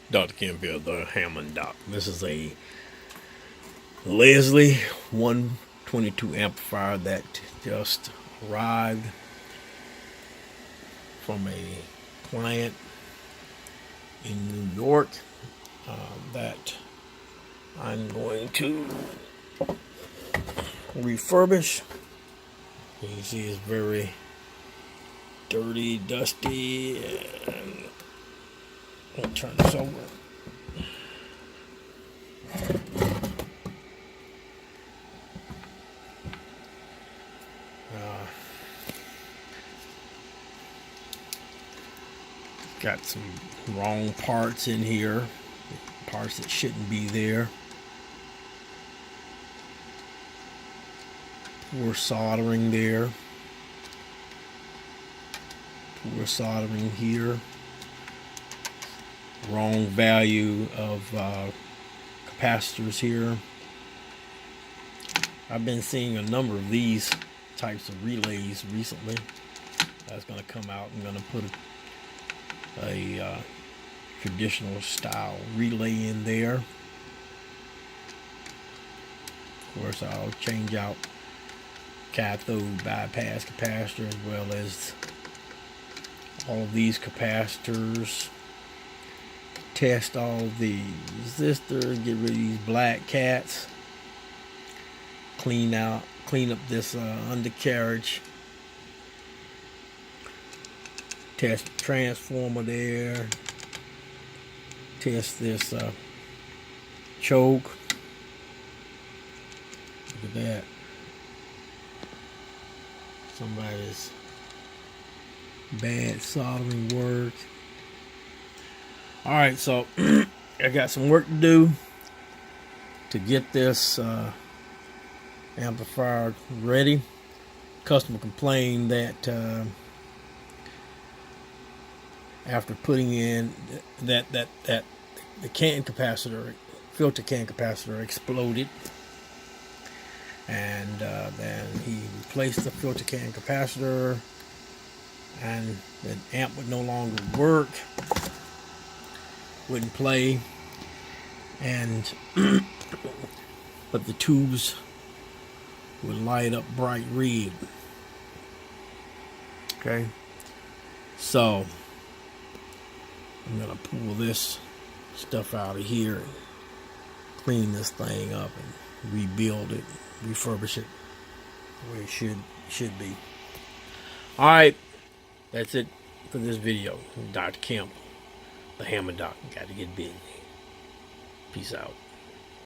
Dr. Kenfield, the Hammond Doc. This is a Leslie 122 amplifier that just arrived from a client in New York that I'm going to refurbish. You can see it's very dirty, dusty, and I'll turn this over. Got some wrong parts in here, parts that shouldn't be there. Poor soldering there. Poor soldering here. Wrong value of capacitors here. I've been seeing a number of these types of relays recently. That's going to come out. I'm going to put a traditional style relay in there. Of course, I'll change out cathode bypass capacitor as well as all of these capacitors. Test all of these resistors, get rid of these black cats, clean up this undercarriage, test the transformer there, test this choke. Look at that. Somebody's bad soldering work. Alright, so I got some work to do to get this amplifier ready. Customer complained that after putting in that the can capacitor, filter can capacitor exploded, and then he replaced the filter can capacitor, and the amp would no longer work, wouldn't play, and but the tubes would light up bright red. Okay, so I'm gonna pull this stuff out of here and clean this thing up and rebuild it, refurbish it the way it should be. All right, that's it for this video. Dr. Kemp, the Hammer Doc. Got to get busy. Peace out.